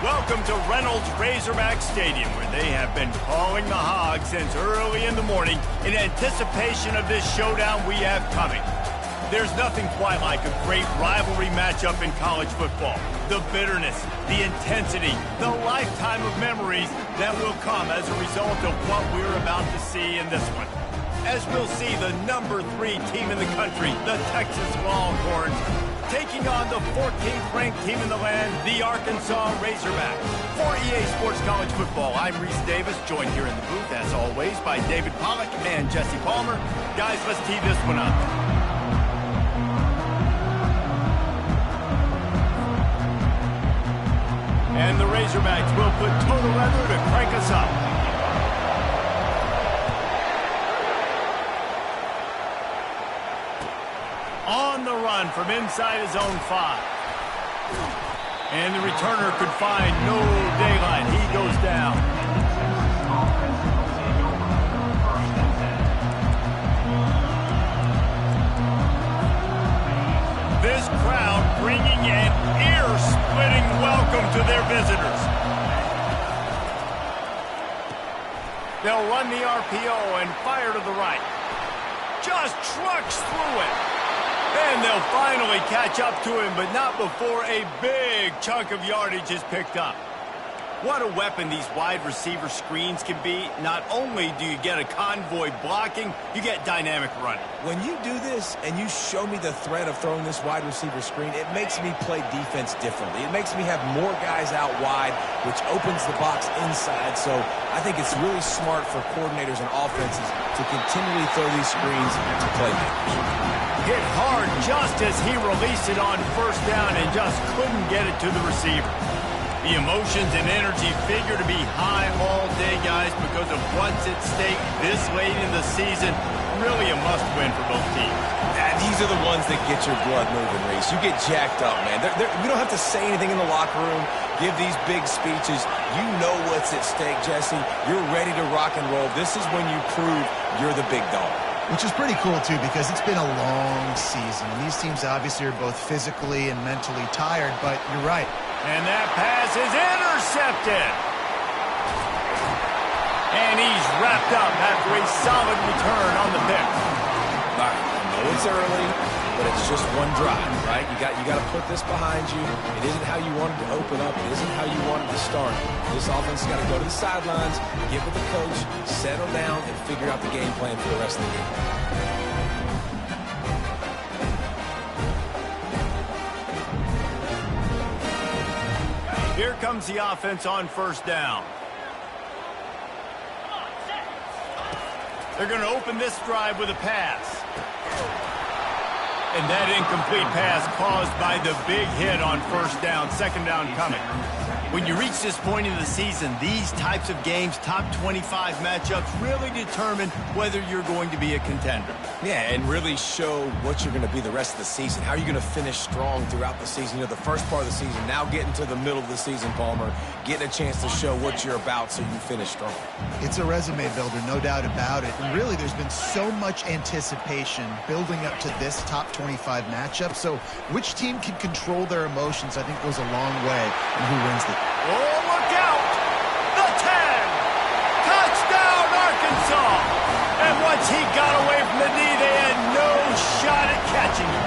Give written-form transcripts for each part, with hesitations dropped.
Welcome to Reynolds Razorback Stadium, where they have been calling the Hogs since early in the morning in anticipation of this showdown we have coming. There's nothing quite like a great rivalry matchup in college football. The bitterness, the intensity, the lifetime of memories that will come as a result of what we're about to see in this one. As we'll see the number 3 team in the country, the Texas Longhorns, taking on the 14th ranked team in the land, the Arkansas Razorbacks. For EA Sports College Football, I'm Reese Davis, joined here in the booth, as always, by David Pollack and Jesse Palmer. Guys, let's tee this one up. And the Razorbacks will put total weather to crank us up. On the run from inside his own 5. And the returner could find no daylight. He goes down. This crowd bringing an ear-splitting welcome to their visitors. They'll run the RPO and fire to the right. Just trucks through it. And they'll finally catch up to him, but not before a big chunk of yardage is picked up. What a weapon these wide receiver screens can be. Not only do you get a convoy blocking, you get dynamic running. When you do this and you show me the threat of throwing this wide receiver screen, it makes me play defense differently. It makes me have more guys out wide, which opens the box inside. So I think it's really smart for coordinators and offenses to continually throw these screens to playmakers. Hit hard just as he released it on first down and just couldn't get it to the receiver. The emotions and energy figure to be high all day, guys, because of what's at stake this late in the season. Really a must-win for both teams. These are the ones that get your blood moving, Reese. You get jacked up, man. We don't have to say anything in the locker room, give these big speeches. You know what's at stake, Jesse. You're ready to rock and roll. This is when you prove you're the big dog. Which is pretty cool, too, because it's been a long season. And these teams obviously are both physically and mentally tired, but you're right. And that pass is intercepted. And he's wrapped up after a solid return on the pick. All right, I know it's early, but it's just one drive, right? You got to put this behind you. It isn't how you wanted to open up. It isn't how you wanted to start. This offense has got to go to the sidelines, get with the coach, settle down, and figure out the game plan for the rest of the game. Here comes the offense on first down. They're going to open this drive with a pass. And that incomplete pass caused by the big hit on first down, second down coming. When you reach this point in the season, these types of games, top 25 matchups, really determine whether you're going to be a contender. Yeah, and really show what you're going to be the rest of the season. How are you going to finish strong throughout the season? You know, the first part of the season, now getting to the middle of the season, Palmer, getting a chance to show what you're about so you can finish strong. It's a resume builder, no doubt about it. And really, there's been so much anticipation building up to this top 25 matchup. So which team can control their emotions, I think, goes a long way in who wins the... Oh, look out! The 10! Touchdown, Arkansas! And once he got away from the knee, they had no shot at catching him.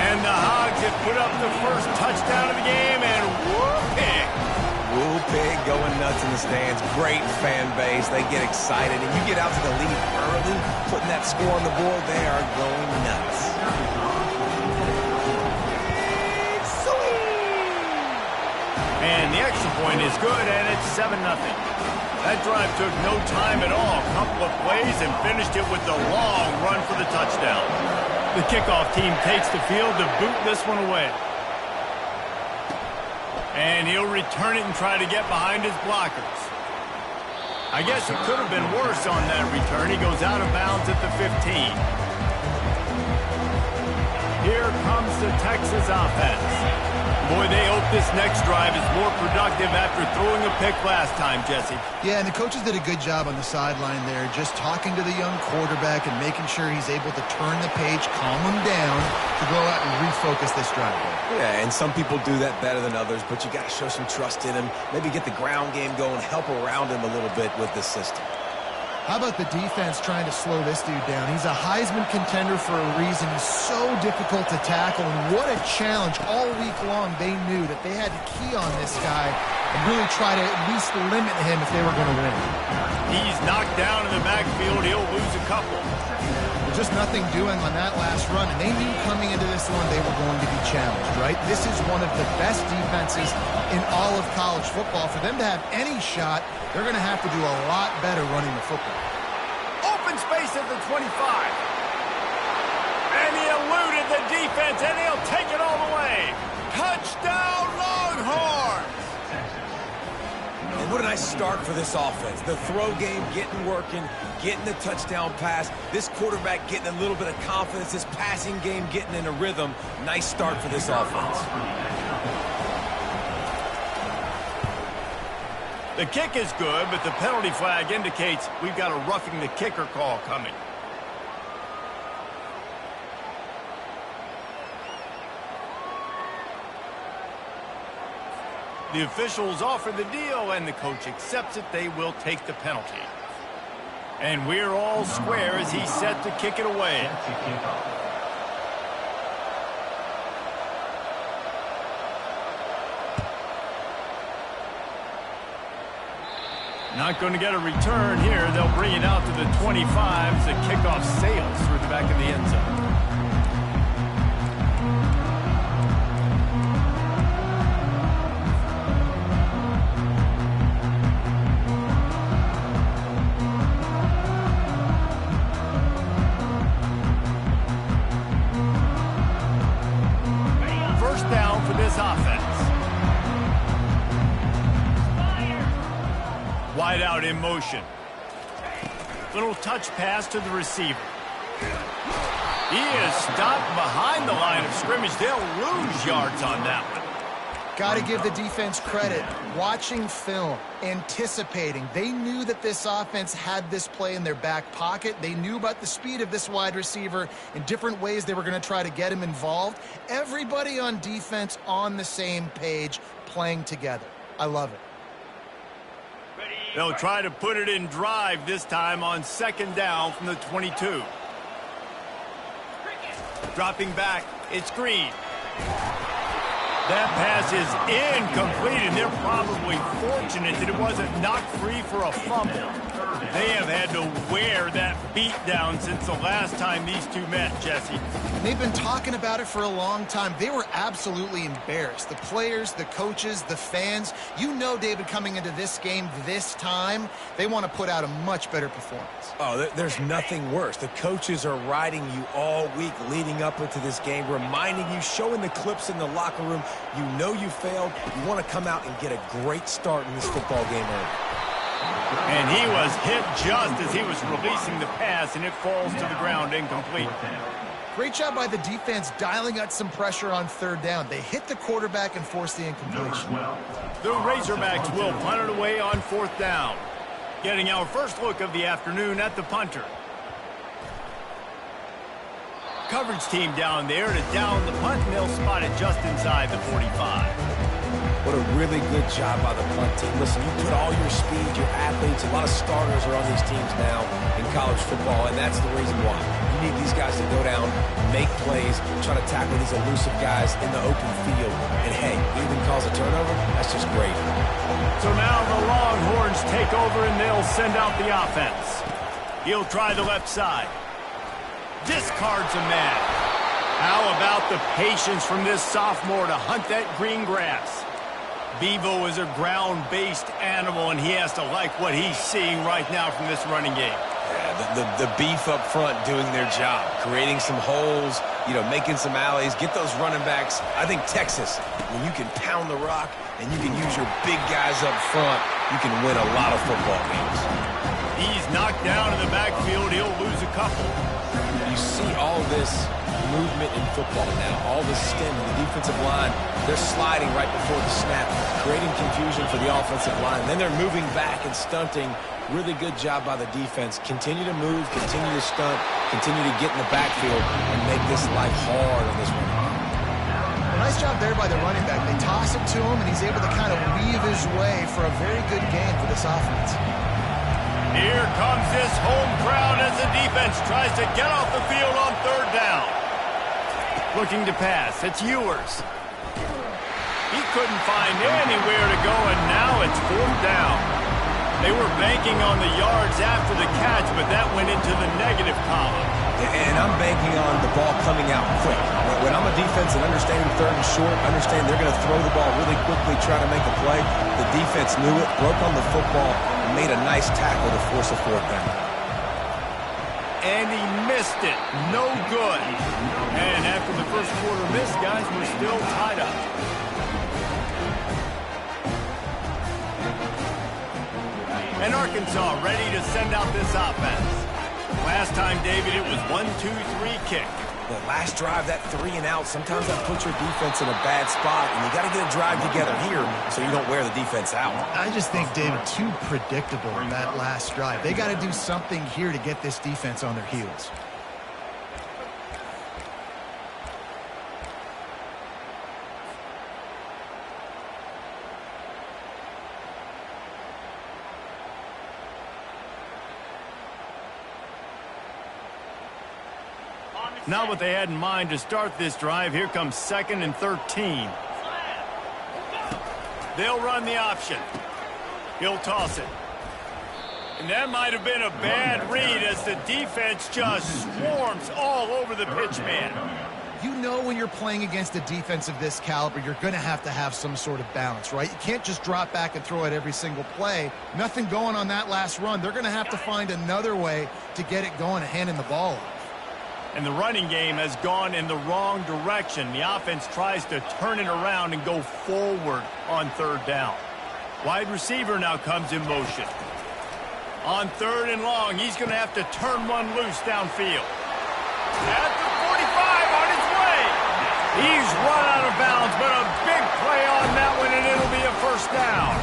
And the Hogs have put up the first touchdown of the game, and whoop-pig! Whoop-pig going nuts in the stands. Great fan base. They get excited, and you get out to the lead early, putting that score on the board, they are going nuts. And the extra point is good, and it's 7-0. That drive took no time at all. A couple of plays and finished it with the long run for the touchdown. The kickoff team takes the field to boot this one away. And he'll return it and try to get behind his blockers. I guess it could have been worse on that return. He goes out of bounds at the 15. Here comes the Texas offense. Boy, they open this next drive is more productive after throwing a pick last time, Jesse. Yeah, and the coaches did a good job on the sideline there, just talking to the young quarterback and making sure he's able to turn the page, calm him down to go out and refocus this drive. Yeah, and some people do that better than others, but you got to show some trust in him, maybe get the ground game going, help around him a little bit with this system. How about the defense trying to slow this dude down? He's a Heisman contender for a reason. He's so difficult to tackle, and what a challenge. All week long, they knew that they had to key on this guy and really try to at least limit him if they were going to win. He's knocked down in the backfield. He'll lose a couple. Just nothing doing on that last run, and they knew coming into this one they were going to be challenged, right? This is one of the best defenses in all of college football. For them to have any shot, they're going to have to do a lot better running the football. Open space at the 25. And he eluded the defense, and he'll take it all the way. Touchdown, Longhorns! And what a nice start for this offense. The throw game getting working, getting the touchdown pass. This quarterback getting a little bit of confidence. This passing game getting in a rhythm. Nice start for this offense. The kick is good, but the penalty flag indicates we've got a roughing the kicker call coming. The officials offer the deal, and the coach accepts it. They will take the penalty. And we're all square as he's set to kick it away. Not going to get a return here. They'll bring it out to the 25 as the kickoff sails through the back of the end zone. First down for this offense. Wide out in motion. Little touch pass to the receiver. He is stopped behind the line of scrimmage. They'll lose yards on that one. Got to give the defense credit. Watching film, anticipating. They knew that this offense had this play in their back pocket. They knew about the speed of this wide receiver in different ways they were going to try to get him involved. Everybody on defense on the same page, playing together. I love it. They'll try to put it in drive this time on second down from the 22. Dropping back, it's Green. That pass is incomplete, and they're probably fortunate that it wasn't knocked free for a fumble. They have had to wear that beat down since the last time these two met, Jesse. They've been talking about it for a long time. They were absolutely embarrassed. The players, the coaches, the fans. You know, David, coming into this game this time, they want to put out a much better performance. Oh, there's nothing worse. The coaches are riding you all week leading up into this game, reminding you, showing the clips in the locker room. You know you failed. You want to come out and get a great start in this football game early. And he was hit just as he was releasing the pass, and it falls to the ground incomplete. Great job by the defense dialing out some pressure on third down. They hit the quarterback and forced the incompletion. The Razorbacks will punt it away on fourth down. Getting our first look of the afternoon at the punter. Coverage team down there to down the punt, and they'll spot it just inside the 45. What a really good job by the punt team. Listen, you put all your speed, your athletes, a lot of starters are on these teams now in college football, and that's the reason why. You need these guys to go down, make plays, try to tackle these elusive guys in the open field. And hey, even cause a turnover, that's just great. So now the Longhorns take over, and they'll send out the offense. He'll try the left side. Discards a man. How about the patience from this sophomore to hunt that green grass? Bevo is a ground-based animal, and he has to like what he's seeing right now from this running game. Yeah, the beef up front doing their job, creating some holes, making some alleys, get those running backs. I think Texas, when you can pound the rock and you can use your big guys up front, you can win a lot of football games. He's knocked down in the backfield. He'll lose a couple. You see all this movement in football now, all the stemming, the defensive line, they're sliding right before the snap, creating confusion for the offensive line. Then they're moving back and stunting. Really good job by the defense. Continue to move, continue to stunt, continue to get in the backfield and make this life hard on this running back. Nice job there by the running back. They toss it to him, and he's able to kind of weave his way for a very good game for this offense. Here comes this home crowd as the defense tries to get off the field on third down. Looking to pass. It's Ewers. He couldn't find anywhere to go, and now it's fourth down. They were banking on the yards after the catch, but that went into the negative column. And I'm banking on the ball coming out quick. When I'm a defense and understanding third and short, understand they're going to throw the ball really quickly, try to make a play. The defense knew it, broke on the football, and made a nice tackle to force a fourth down. And he missed it. No good. And after the first quarter miss, guys, we're still tied up. And Arkansas ready to send out this offense. Last time, David, it was 1-2-3 kick. The last drive, that 3 and out, sometimes that puts your defense in a bad spot, and you got to get a drive together here so you don't wear the defense out. I just think, David, too predictable in that last drive. They got to do something here to get this defense on their heels. Not what they had in mind to start this drive. Here comes 2nd and 13. They'll run the option. He'll toss it. And that might have been a bad read as the defense just swarms all over the pitch man. You know when you're playing against a defense of this caliber, you're going to have some sort of balance, right? You can't just drop back and throw it every single play. Nothing going on that last run. They're going to have to find another way to get it going and handing the ball off. And the running game has gone in the wrong direction. The offense tries to turn it around and go forward on third down. Wide receiver now comes in motion. On 3rd and long, he's going to have to turn one loose downfield. At the 45 on his way. He's run out of bounds, but a big play on that one, and it'll be a first down.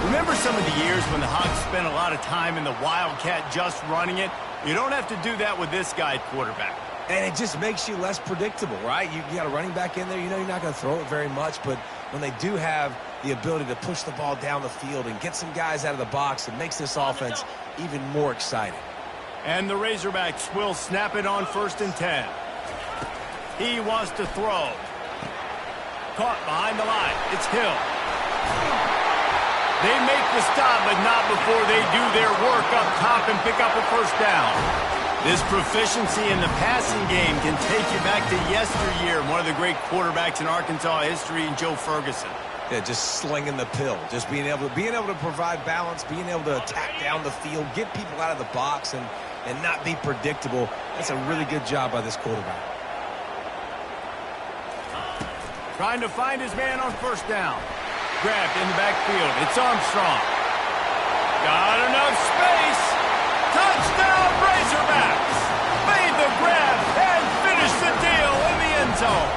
Remember some of the years when the Hogs spent a lot of time in the Wildcat just running it? You don't have to do that with this guy at quarterback. And it just makes you less predictable, right? You got a running back in there. You know you're not going to throw it very much, but when they do have the ability to push the ball down the field and get some guys out of the box, it makes this offense even more exciting. And the Razorbacks will snap it on 1st and 10. He wants to throw. Caught behind the line. It's Hill. They make the stop, but not before they do their work up top and pick up a first down. This proficiency in the passing game can take you back to yesteryear, one of the great quarterbacks in Arkansas history, and Joe Ferguson. Yeah, just slinging the pill, just being able to provide balance, being able to attack down the field, get people out of the box, and not be predictable. That's a really good job by this quarterback. Trying to find his man on first down. Grabbed in the backfield. It's Armstrong. Got enough space. Touchdown, Razorbacks. Made the grab and finished the deal in the end zone.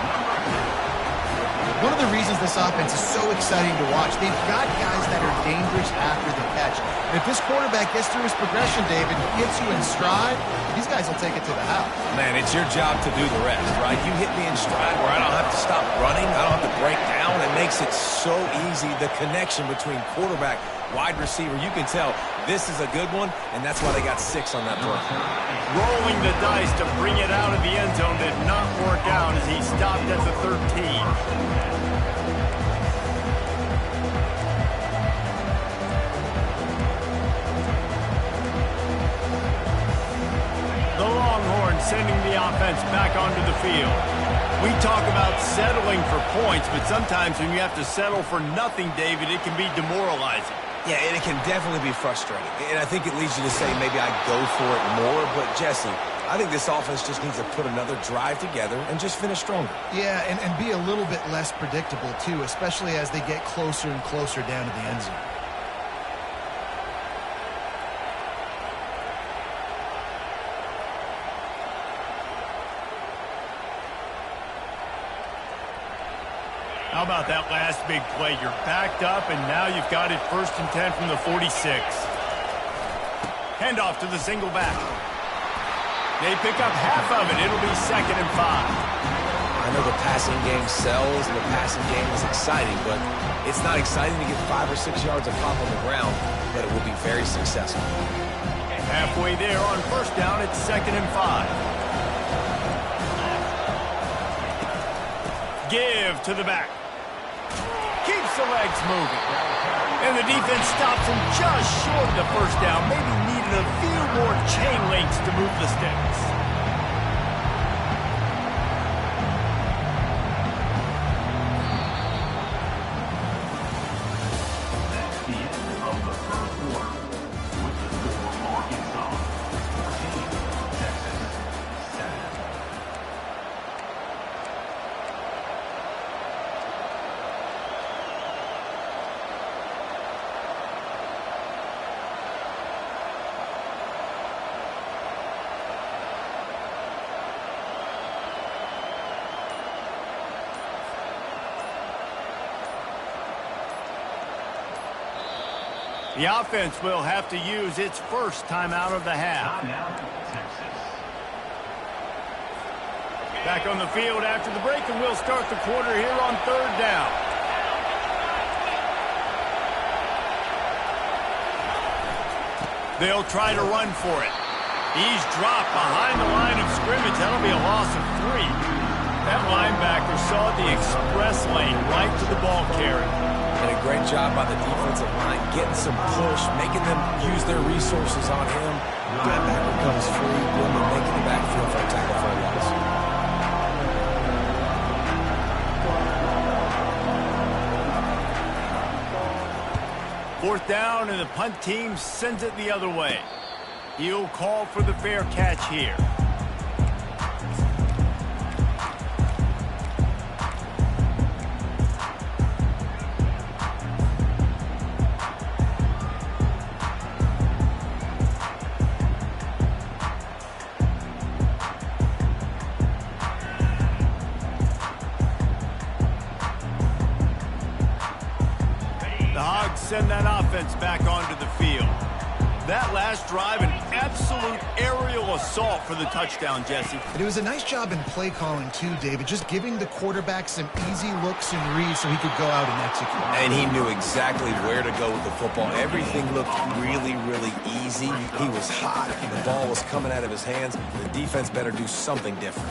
One of the reasons this offense is so exciting to watch, they've got guys that are dangerous after the catch. And if this quarterback gets through his progression, David, gets you in stride, these guys will take it to the house. Man, it's your job to do the rest, right? You hit me in stride where I don't have to stop running. I don't have to break down. It makes it so easy. The connection between quarterback, wide receiver, you can tell this is a good one, and that's why they got 6 on that play. Rolling the dice to bring it out of the end zone did not work out as he stopped at the 13. The Longhorns sending the offense back onto the field. We talk about settling for points, but sometimes when you have to settle for nothing, David, it can be demoralizing. Yeah, and it can definitely be frustrating. And I think it leads you to say maybe I'd go for it more. But, Jesse, I think this offense just needs to put another drive together and just finish stronger. Yeah, and be a little bit less predictable, too, especially as they get closer and closer down to the end zone. How about that last big play? You're backed up, and now you've got it 1st and 10 from the 46. Handoff to the single back. They pick up half of it. It'll be 2nd and 5. I know the passing game sells, and the passing game is exciting, but it's not exciting to get 5 or 6 yards of pop on the ground, but it will be very successful. Halfway there on 1st down, it's 2nd and 5. Give to the back. Keeps the legs moving. And the defense stops him just short of the 1st down. Maybe needed a few more chain links to move the sticks. The offense will have to use its first timeout of the half. Back on the field after the break, and we'll start the quarter here on 3rd down. They'll try to run for it. He's dropped behind the line of scrimmage. That'll be a loss of 3. That linebacker saw the express lane right to the ball carrier. And a great job by the defensive line, getting some push, making them use their resources on him. Linebacker comes free, boom, and making the backfield for a tackle for a loss. Fourth down, and the punt team sends it the other way. He'll call for the fair catch here. Send that offense back onto the field. That last drive, an absolute aerial assault for the touchdown, Jesse. And it was a nice job in play calling, too, David, just giving the quarterback some easy looks and reads so he could go out and execute. And he knew exactly where to go with the football. Everything looked really, really easy. He was hot. The ball was coming out of his hands. The defense better do something different.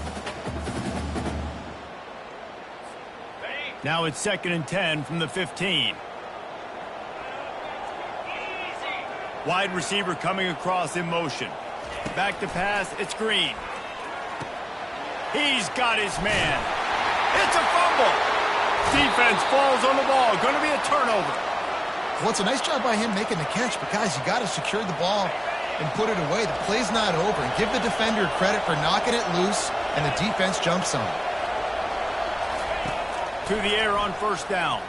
Now it's 2nd and 10 from the 15. Wide receiver coming across in motion. Back to pass, it's Green. He's got his man. It's a fumble. Defense falls on the ball. Going to be a turnover. Well, it's a nice job by him making the catch, but guys, you got to secure the ball and put it away. The play's not over. And give the defender credit for knocking it loose, and the defense jumps on it. To the air on 1st down.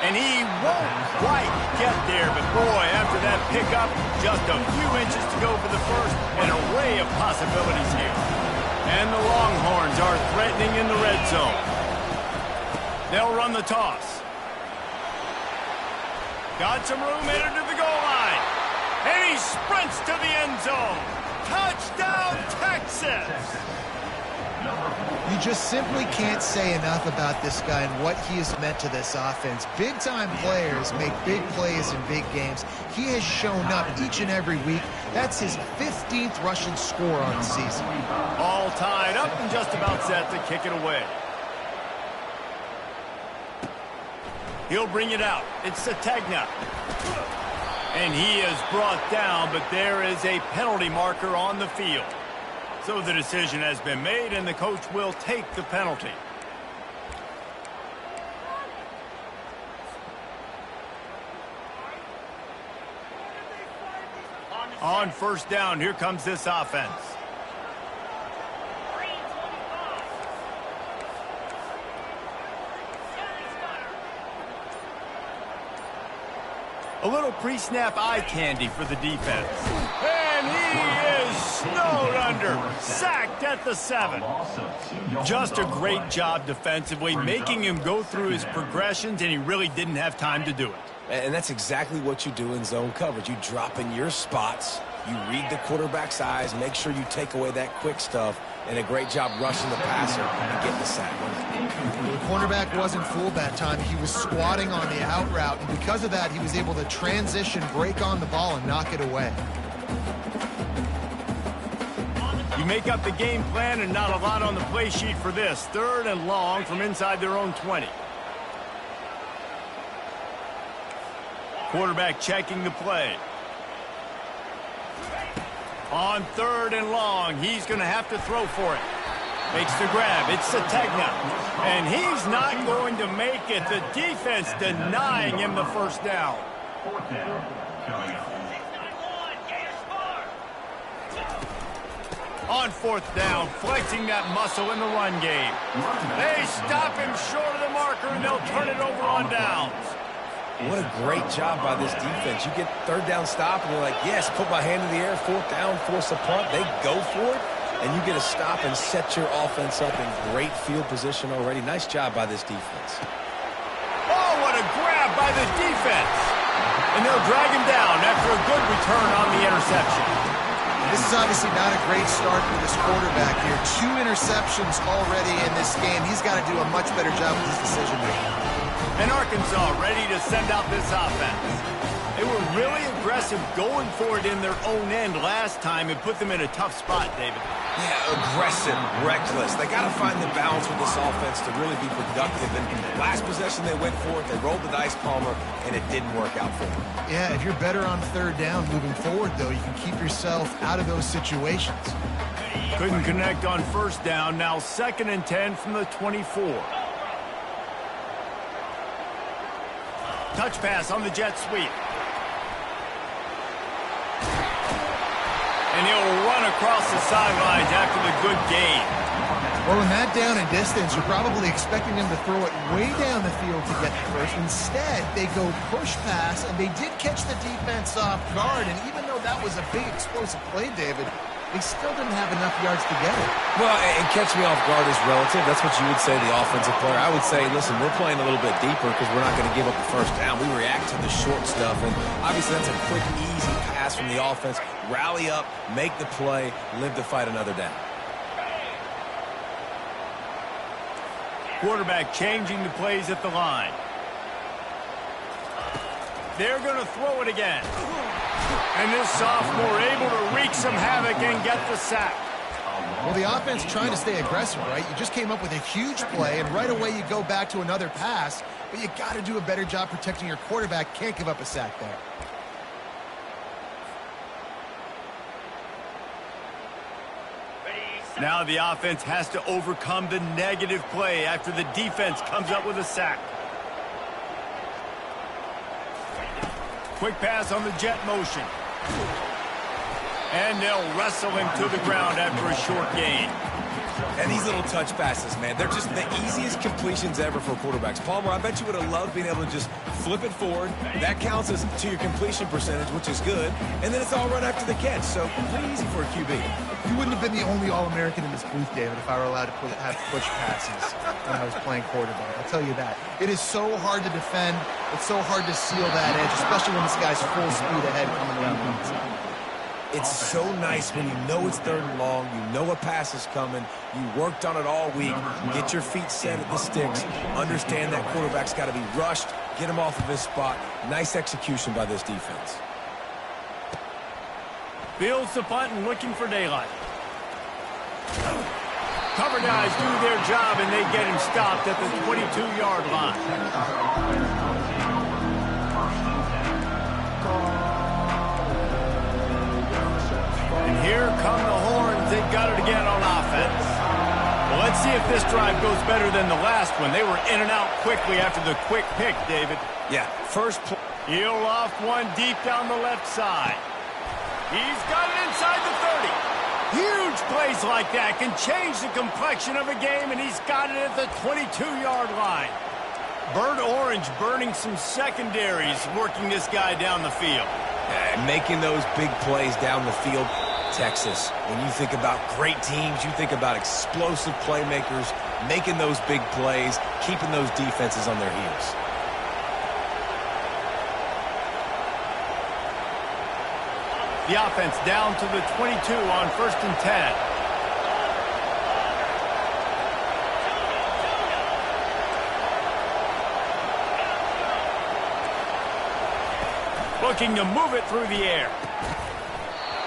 And he won't quite get there, but boy, after that pickup, just a few inches to go for the first. An array of possibilities here. And the Longhorns are threatening in the red zone. They'll run the toss. Got some room headed to the goal line. And he sprints to the end zone. Touchdown, Texas! You just simply can't say enough about this guy and what he has meant to this offense. Big-time players make big plays in big games. He has shown up each and every week. That's his 15th rushing score on the season. All tied up and just about set to kick it away. He'll bring it out. It's Sategna. And he is brought down, but there is a penalty marker on the field. So the decision has been made, and the coach will take the penalty. On 1st down, here comes this offense. A little pre-snap eye candy for the defense. And he is snowed under, sacked at the 7. Just a great job defensively, making him go through his progressions, and he really didn't have time to do it. And that's exactly what you do in zone coverage. You drop in your spots, you read the quarterback's eyes, make sure you take away that quick stuff, and a great job rushing the passer and getting the sack. The cornerback wasn't fooled that time. He was squatting on the out route, and because of that, he was able to transition, break on the ball, and knock it away. You make up the game plan, and not a lot on the play sheet for this. 3rd and long from inside their own 20. Quarterback checking the play. On 3rd and long, he's going to have to throw for it. Makes the grab. It's Sategna. And he's not going to make it. The defense denying him the first down. On 4th down, flexing that muscle in the run game. They stop him short of the marker, and they'll turn it over on downs. What a great job by this defense. You get 3rd down stop, and you're like, yes, put my hand in the air, 4th down, force a punt. They go for it, and you get a stop and set your offense up in great field position already. Nice job by this defense. Oh, what a grab by the defense. And they'll drag him down after a good return on the interception. This is obviously not a great start for this quarterback here. 2 interceptions already in this game. He's got to do a much better job with his decision-making. And Arkansas ready to send out this offense. They were really aggressive going for it in their own end last time. It put them in a tough spot, David. Yeah, aggressive, reckless. They got to find the balance with this offense to really be productive. And last possession they went for it. They rolled the dice, Palmer, and it didn't work out for them. Yeah, if you're better on 3rd down moving forward, though, you can keep yourself out of those situations. Couldn't connect on 1st down. Now 2nd and 10 from the 24. Touch pass on the jet sweep. And he'll run across the sidelines after the good gain. Well, in that down and distance, you're probably expecting them to throw it way down the field to get the first. Instead, they go push pass, and they did catch the defense off guard. And even though that was a big explosive play, David, they still didn't have enough yards to get it. Well, and catch me off guard is relative. That's what you would say, the offensive player. I would say, listen, we're playing a little bit deeper because we're not going to give up the first down. We react to the short stuff, and obviously that's a quick, easy pass from the offense. Rally up, make the play, live to fight another down. Quarterback changing the plays at the line. They're going to throw it again. And this sophomore able to wreak some havoc and get the sack. Well, the offense trying to stay aggressive, right? You just came up with a huge play, and right away you go back to another pass, but you got to do a better job protecting your quarterback. Can't give up a sack there. Now the offense has to overcome the negative play after the defense comes up with a sack. Quick pass on the jet motion. And they'll wrestle him to the ground after a short gain. And these little touch passes, man, they're just the easiest completions ever for quarterbacks. Palmer, I bet you would have loved being able to just flip it forward. That counts as to your completion percentage, which is good. And then it's all run after the catch, so pretty easy for a QB. You wouldn't have been the only All-American in this booth, David, if I were allowed to have push passes when I was playing quarterback. I'll tell you that. It is so hard to defend. It's so hard to seal that edge, especially when this guy's full speed ahead coming around the inside. It's so nice when you know it's 3rd and long, you know a pass is coming, you worked on it all week, get your feet set at the sticks, understand that quarterback's got to be rushed, get him off of his spot. Nice execution by this defense. Fields the punt and looking for daylight. Cover guys do their job, and they get him stopped at the 22-yard line. Here come the horns. They've got it again on offense. Well, let's see if this drive goes better than the last one. They were in and out quickly after the quick pick, David. Yeah, first play. He'll loft one deep down the left side. He's got it inside the 30. Huge plays like that can change the complexion of a game, and he's got it at the 22-yard line. Bird Orange burning some secondaries, working this guy down the field. Yeah, making those big plays down the field. Texas. When you think about great teams, you think about explosive playmakers, making those big plays, keeping those defenses on their heels. The offense down to the 22 on 1st and 10. Looking to move it through the air.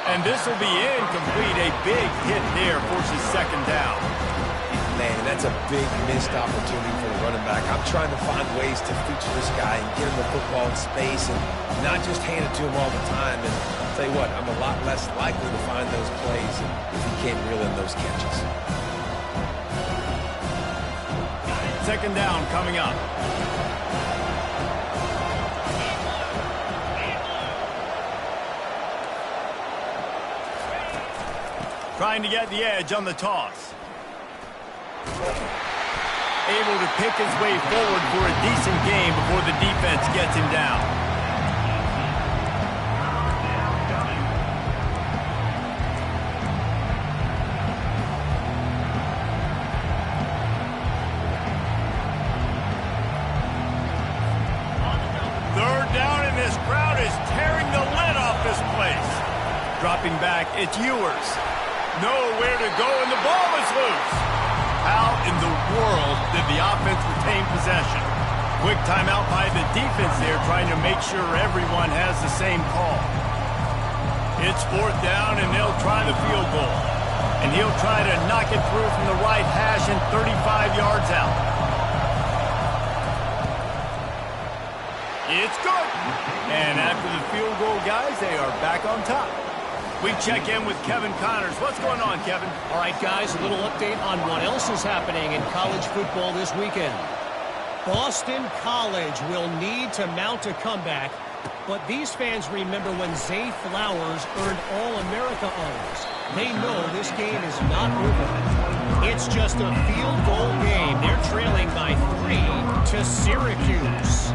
And this will be incomplete. A big hit there forces 2nd down. Man, that's a big missed opportunity for the running back. I'm trying to find ways to feature this guy and get him the football in space and not just hand it to him all the time. And I'll tell you what, I'm a lot less likely to find those plays if he can't reel in those catches. 2nd down coming up. Trying to get the edge on the toss. Able to pick his way forward for a decent game before the defense gets him down. Third down, and this crowd is tearing the lid off this place. Dropping back, it's Ewers. Nowhere to go, and the ball is loose. How in the world did the offense retain possession? Quick timeout by the defense there, trying to make sure everyone has the same call. It's 4th down, and they'll try the field goal. And he'll try to knock it through from the right hash and 35 yards out. It's good. And after the field goal, guys, they are back on top. We check in with Kevin Connors. What's going on, Kevin? All right, guys, a little update on what else is happening in college football this weekend. Boston College will need to mount a comeback, but these fans remember when Zay Flowers earned All-America honors. They know this game is not over. It's just a field goal game. They're trailing by 3 to Syracuse.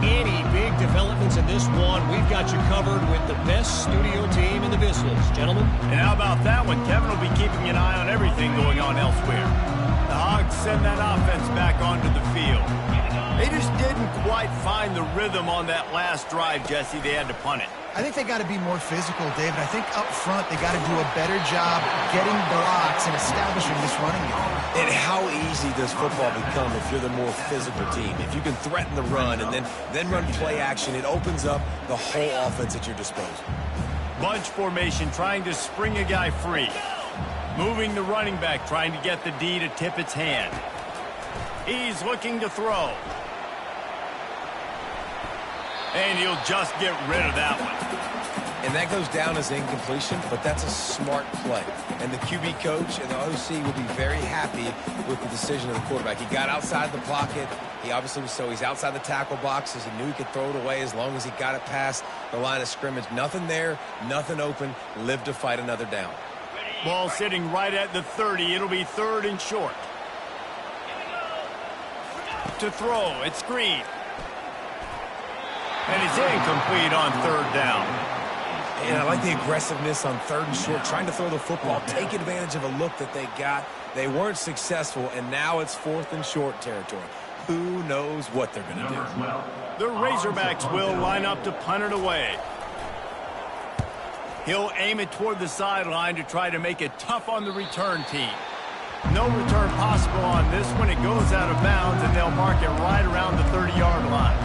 Any big developments in this one, we've got you covered with the best studio team in the business, gentlemen. And how about that one? Kevin will be keeping an eye on everything going on elsewhere. The Hogs send that offense back onto the field. They just didn't quite find the rhythm on that last drive, Jesse. They had to punt it. I think they got to be more physical, David. I think up front they got to do a better job getting blocks and establishing this running game. And how easy does football become if you're the more physical team? If you can threaten the run and then run play action, it opens up the whole offense at your disposal. Bunch formation, trying to spring a guy free. Moving the running back, trying to get the D to tip its hand. He's looking to throw. And he'll just get rid of that one. And that goes down as incompletion, but that's a smart play. And the QB coach and the OC will be very happy with the decision of the quarterback. He got outside the pocket. He obviously was he's outside the tackle boxes. He knew he could throw it away as long as he got it past the line of scrimmage. Nothing there, nothing open. Live to fight another down. Ball sitting right at the 30. It'll be 3rd and short. To throw, it's screen. And it's incomplete on 3rd down. And I like the aggressiveness on 3rd and short, trying to throw the football, take advantage of a look that they got. They weren't successful, and now it's 4th and short territory. Who knows what they're going to do? The Razorbacks will line up to punt it away. He'll aim it toward the sideline to try to make it tough on the return team. No return possible on this one. It goes out of bounds, and they'll mark it right around the 30-yard line.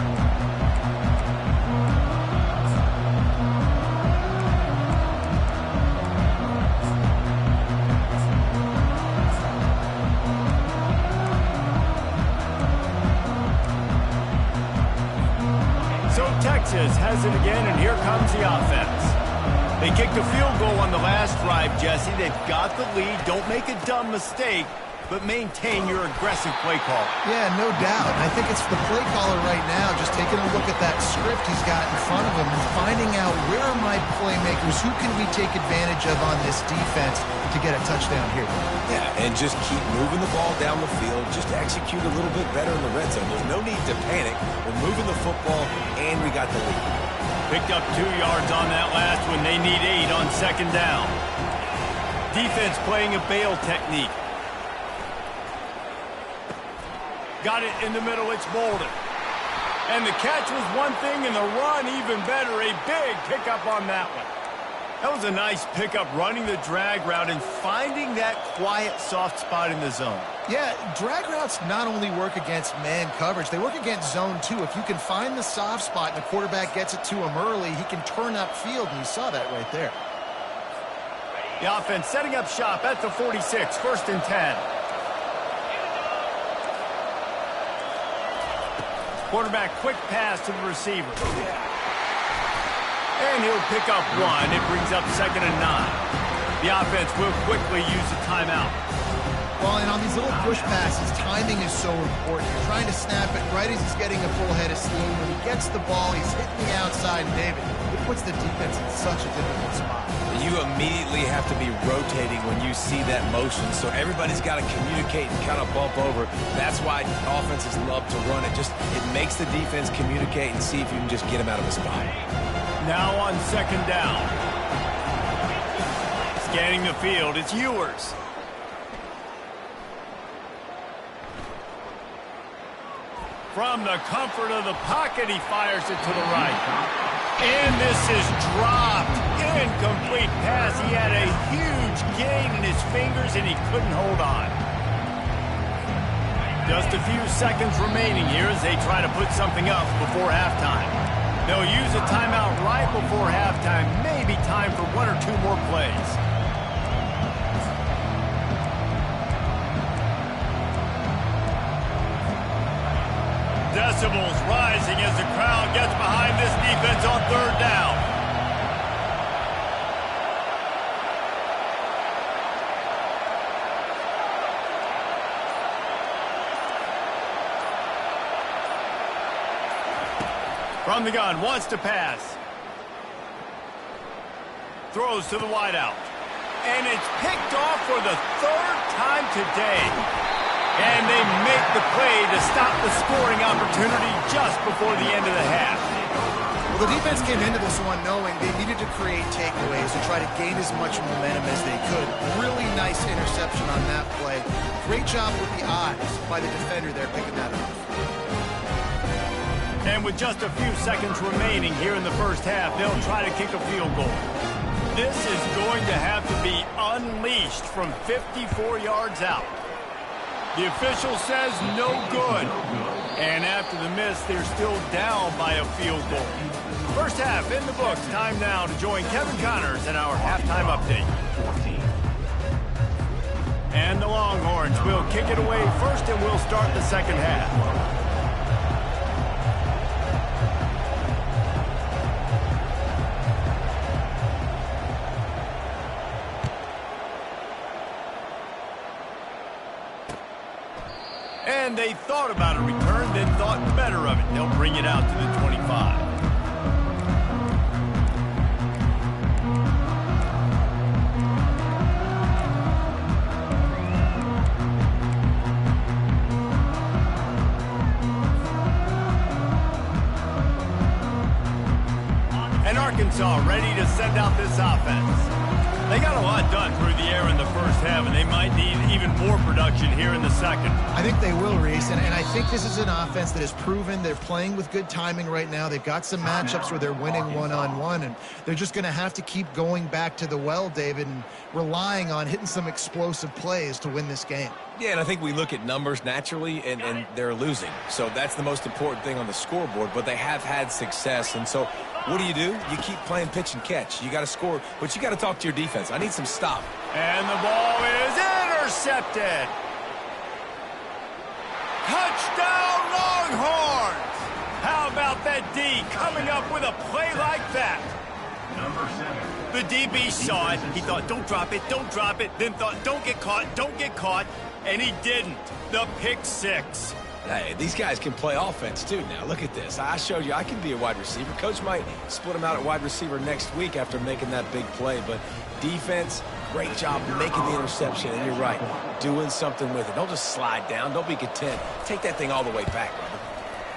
So Texas has it again, and here comes the offense. They kicked a field goal on the last drive, Jesse. They've got the lead. Don't make a dumb mistake, but maintain your aggressive play call. Yeah, no doubt. I think it's the play caller right now just taking a look at that script he's got in front of him and finding out where are my playmakers, who can we take advantage of on this defense to get a touchdown here. Yeah, and just keep moving the ball down the field. Just execute a little bit better in the red zone. There's no need to panic. We're moving the football, and we got the lead. Picked up 2 yards on that last one. They need 8 on 2nd down. Defense playing a bail technique. Got it in the middle, it's Bolden. And the catch was one thing, and the run even better. A big pickup on that one. That was a nice pickup, running the drag route and finding that quiet, soft spot in the zone. Yeah, drag routes not only work against man coverage, they work against zone too. If you can find the soft spot and the quarterback gets it to him early, he can turn upfield, and you saw that right there. The offense setting up shop at the 46, 1st and 10. Quarterback quick pass to the receiver. And he'll pick up one. It brings up 2nd and 9. The offense will quickly use a timeout. Well, and on these little push passes, timing is so important. You're trying to snap it right as he's getting a full head of steam. When he gets the ball, he's hitting the outside, and David, it puts the defense in such a difficult spot. You immediately have to be rotating when you see that motion, so everybody's got to communicate and kind of bump over. That's why offenses love to run it. It makes the defense communicate and see if you can just get him out of a spot. Now on 2nd down. Scanning the field, it's Ewers. From the comfort of the pocket, he fires it to the right. And this is dropped. Incomplete pass. He had a huge gain in his fingers, and he couldn't hold on. Just a few seconds remaining here as they try to put something up before halftime. They'll use a timeout right before halftime. Maybe time for 1 or 2 more plays. Decibels rising as the crowd gets behind this defense on 3rd down. From the gun, wants to pass. Throws to the wideout. And it's picked off for the 3rd time today. And they make the play to stop the scoring opportunity just before the end of the half. Well, the defense came into this one knowing they needed to create takeaways to try to gain as much momentum as they could. Really nice interception on that play. Great job with the eyes by the defender there picking that up. And with just a few seconds remaining here in the first half, they'll try to kick a field goal. This is going to have to be unleashed from 54 yards out. The official says no good. And after the miss, they're still down by a field goal. First half in the books. Time now to join Kevin Connors in our halftime update. And the Longhorns will kick it away first, and we'll start the second half. And they thought about a return, then thought better of it. They'll bring it out to the 25. And Arkansas ready to send out this offense. They got a lot done through the air in the first half, and they might need even more production here in the second. I think they will, Reese, and I think this is an offense that has proven they're playing with good timing right now. They've got some matchups where they're winning one-on-one, and they're just going to have to keep going back to the well, David, and relying on hitting some explosive plays to win this game. Yeah, and I think we look at numbers naturally, and they're losing. So that's the most important thing on the scoreboard, but they have had success. And so what do? You keep playing pitch and catch. You got to score, but you got to talk to your defense. I need some stop. And the ball is intercepted. Touchdown, Longhorns! How about that D coming up with a play like that? Number 7. The DB saw it. He thought, don't drop it, then thought, don't get caught, and he didn't. The pick 6. Hey, these guys can play offense, too. Now, look at this. I showed you I can be a wide receiver. Coach might split him out at wide receiver next week after making that big play. But defense, great job making the interception. And you're right, doing something with it. Don't just slide down. Don't be content. Take that thing all the way back, brother.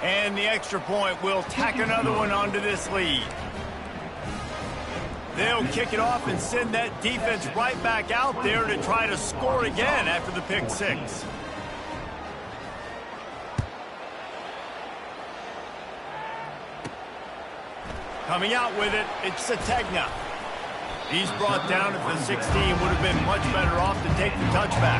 And the extra point will tack another one onto this lead. They'll kick it off and send that defense right back out there to try to score again after the pick six. Coming out with it, it's Ncaa. He's brought down at the 16, would have been much better off to take the touchback.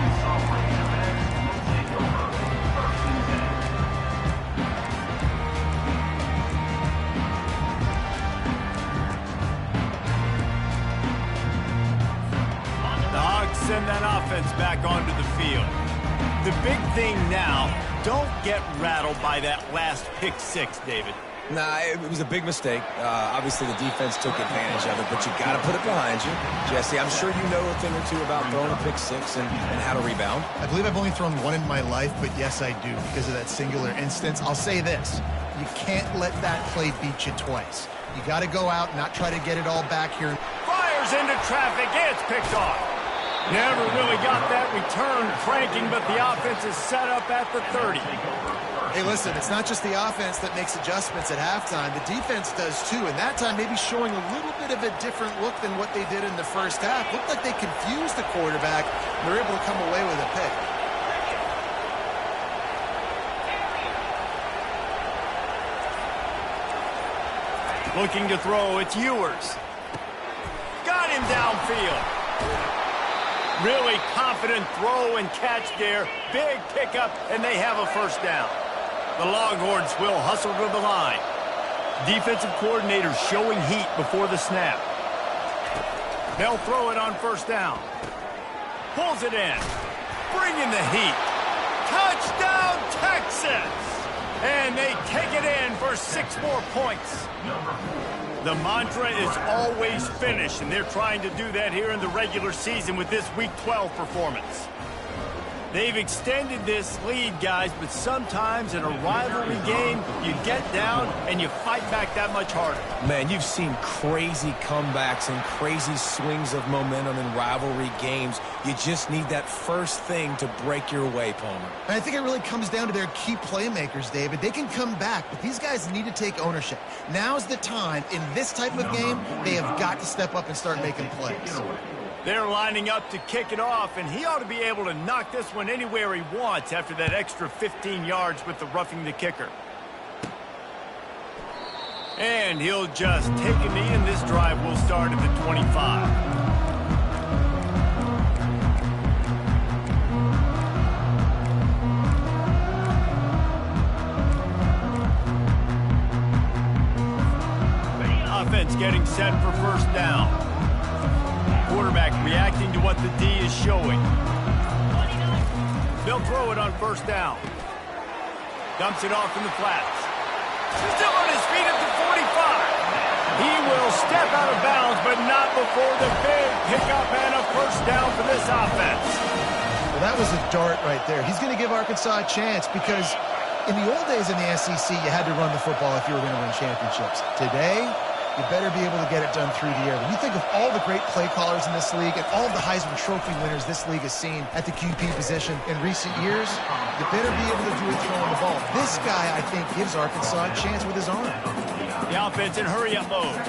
The Hogs send that offense back onto the field. The big thing now, don't get rattled by that last pick six, David. Nah, it was a big mistake. Obviously, the defense took advantage of it, but you got to put it behind you. Jesse, I'm sure you know a thing or two about throwing a pick six and how to rebound. I believe I've only thrown one in my life, but yes, I do because of that singular instance. I'll say this. You can't let that play beat you twice. You got to go out, not try to get it all back here. Fires into traffic. It's picked off. Never really got that return cranking, but the offense is set up at the 30. Hey, listen, it's not just the offense that makes adjustments at halftime. The defense does too, and that time maybe showing a little bit of a different look than what they did in the first half. Looked like they confused the quarterback. They're able to come away with a pick. Looking to throw, it's Ewers. Got him downfield. Really confident throw and catch there. Big pickup, and they have a first down. The Longhorns will hustle to the line. Defensive coordinator showing heat before the snap. They'll throw it on first down. Pulls it in. Bringing the heat. Touchdown, Texas! And they take it in for 6 more points. The mantra is always finish, and they're trying to do that here in the regular season with this Week 12 performance. They've extended this lead, guys, but sometimes in a rivalry game, you get down and you fight back that much harder. Man, you've seen crazy comebacks and crazy swings of momentum in rivalry games. You just need that first thing to break your way, Palmer. And I think it really comes down to their key playmakers, David. They can come back, but these guys need to take ownership. Now's the time. In this type of game, they have got to step up and start making plays. They're lining up to kick it off, and he ought to be able to knock this one anywhere he wants after that extra 15 yards with the roughing the kicker. And he'll just take a knee, and this drive will start at the 25. Offense getting set for first down. Quarterback reacting to what the D is showing. They'll throw it on first down. Dumps it off in the flats. Still on his feet at the 45. He will step out of bounds, but not before the big pickup and a first down for this offense. Well, that was a dart right there. He's going to give Arkansas a chance because in the old days in the SEC, you had to run the football if you were going to win championships. Today, you better be able to get it done through the air. When you think of all the great play callers in this league and all of the Heisman Trophy winners this league has seen at the QB position in recent years, you better be able to do it throwing the ball. This guy, I think, gives Arkansas a chance with his arm. The offense in hurry-up mode.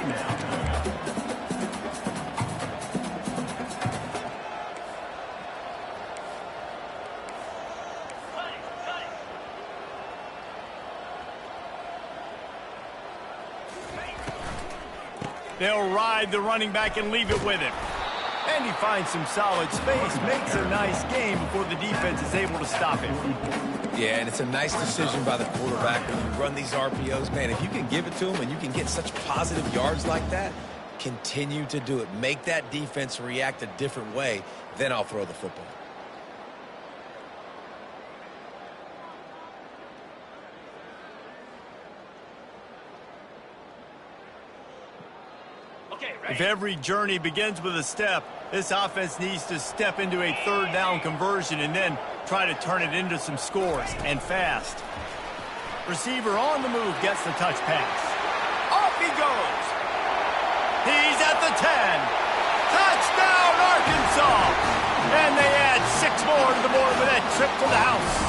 They'll ride the running back and leave it with him. And he finds some solid space, makes a nice game before the defense is able to stop him. Yeah, and it's a nice decision by the quarterback when you run these RPOs. Man, if you can give it to him and you can get such positive yards like that, continue to do it. Make that defense react a different way, then I'll throw the football. If every journey begins with a step, this offense needs to step into a third down conversion and then try to turn it into some scores, and fast. Receiver on the move gets the touch pass. Off he goes. He's at the 10. Touchdown, Arkansas! And they add 6 more to the board with that trip to the house.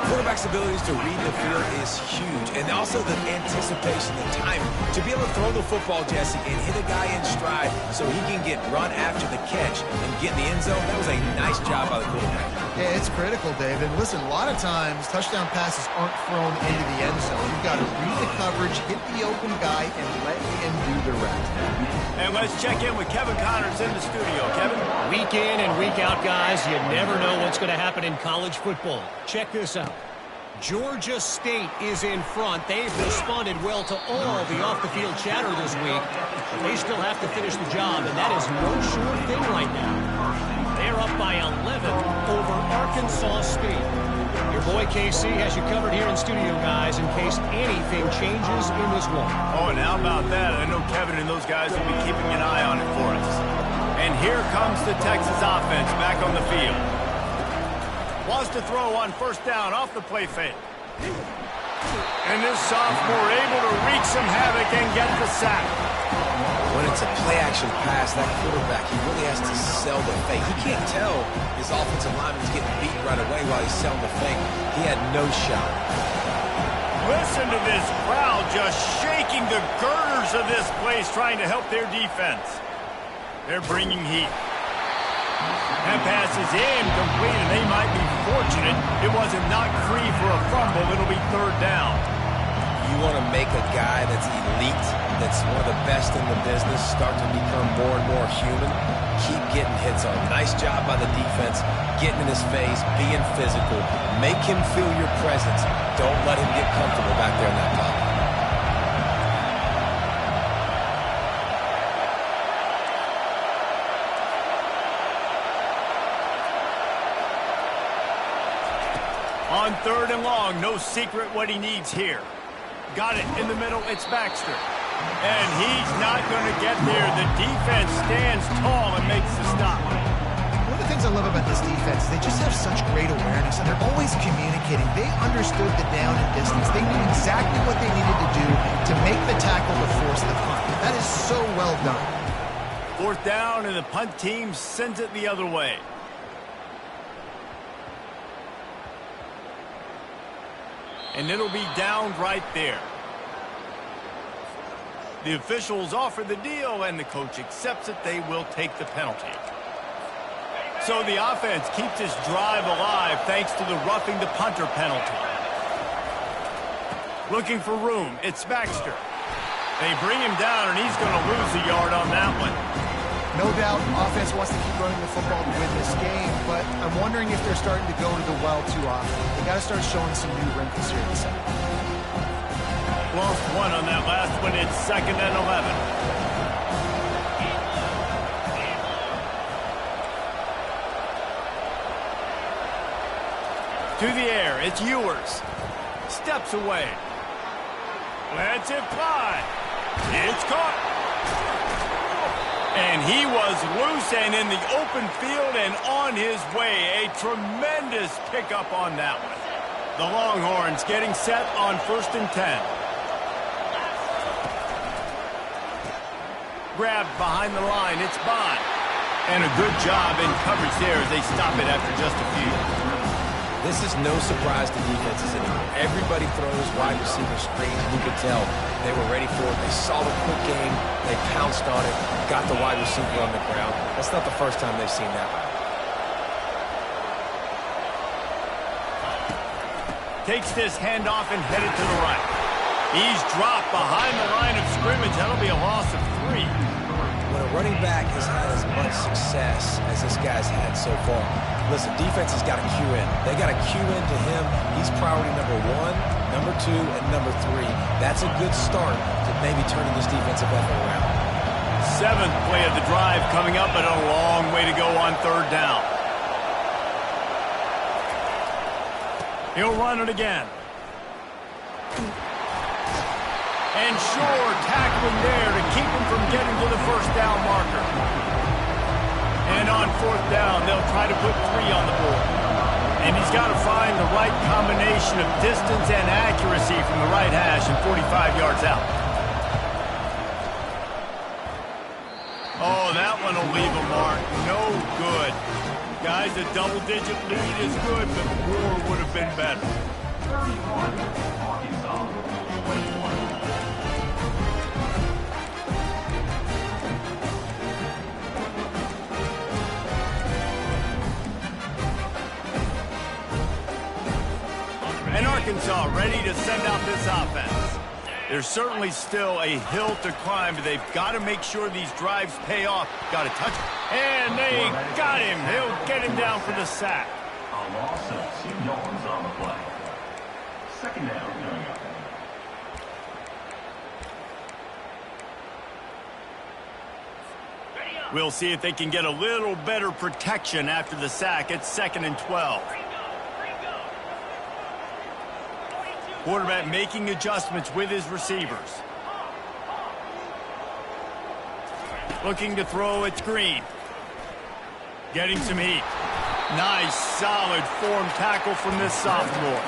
Quarterback abilities to read the field is huge. And also the anticipation, the timing. To be able to throw the football, Jesse, and hit a guy in stride so he can get run after the catch and get in the end zone, that was a nice job by the quarterback. Yeah, it's critical, Dave. And listen, a lot of times touchdown passes aren't thrown into the end zone. You've got to read the coverage, hit the open guy, and let him do the rest. And let's check in with Kevin Connors in the studio. Kevin? Week in and week out, guys, you never know what's going to happen in college football. Check this out. Georgia State is in front. They've responded well to all the off-the-field chatter this week. They still have to finish the job, and that is no sure thing right now. They're up by 11 over Arkansas State. Your boy KC has you covered here in studio, guys, in case anything changes in this one. Oh, and how about that? I know Kevin and those guys will be keeping an eye on it for us. And here comes the Texas offense back on the field. Wants to throw on first down off the play fake. And this sophomore able to wreak some havoc and get the sack. When it's a play-action pass, that quarterback, he really has to sell the fake. He can't tell his offensive lineman's getting beat right away while he's selling the fake. He had no shot. Listen to this crowd just shaking the girders of this place trying to help their defense. They're bringing heat. That pass is incomplete, and they might be fortunate it wasn't knocked free for a fumble. It'll be third down. You want to make a guy that's elite, that's one of the best in the business, start to become more and more human. Keep getting hits on. Nice job by the defense, getting in his face, being physical. Make him feel your presence. Don't let him get comfortable back there in that pocket. On third and long, no secret what he needs here. Got it in the middle, it's Baxter. And he's not going to get there. The defense stands tall and makes the stop. One of the things I love about this defense, they just have such great awareness, and they're always communicating. They understood the down and distance. They knew exactly what they needed to do to make the tackle to force the punt. That is so well done. Fourth down, and the punt team sends it the other way. And it'll be down right there. The officials offer the deal, and the coach accepts it. They will take the penalty. So the offense keeps this drive alive thanks to the roughing the punter penalty. Looking for room. It's Baxter. They bring him down, and he's going to lose a yard on that one. No doubt, offense wants to keep running the football to win this game, but I'm wondering if they're starting to go to the well too often. They got to start showing some new wrinkles here in the second. Lost one on that last one. It's 2nd and 11. To the air, it's Ewers. Steps away. Lets it fly. It's caught. And he was loose and in the open field and on his way. A tremendous pickup on that one. The Longhorns getting set on 1st and 10. Grabbed behind the line. It's Bond. And a good job in coverage there as they stop it after just a few. This is no surprise to defenses anymore. Everybody throws wide receiver screens, and you could tell they were ready for it. They saw the quick game. They pounced on it, got the wide receiver on the ground. That's not the first time they've seen that. Takes this handoff and headed to the right. He's dropped behind the line of scrimmage. That'll be a loss of 3. When a running back has had as much success as this guy's had so far, listen, defense has got to cue in. They got to cue into him. He's priority number 1, number 2, and number 3. That's a good start to maybe turning this defensive effort around. 7th play of the drive coming up, but a long way to go on 3rd down. He'll run it again. And Shore tackling there to keep him from getting to the 1st down marker. And on 4th down, they'll try to put 3 on the board. And he's got to find the right combination of distance and accuracy from the right hash and 45 yards out. Oh, that one will leave a mark. No good. Guys, a double-digit lead is good, but more would have been better. And Arkansas ready to send out this offense. There's certainly still a hill to climb, but they've got to make sure these drives pay off. Got to touch. And they got him. They'll get him down for the sack. A loss of 2 yards on the play. Second down. We'll see if they can get a little better protection after the sack. It's 2nd and 12. Quarterback making adjustments with his receivers. Looking to throw, it's Green. Getting some heat. Nice, solid form tackle from this sophomore.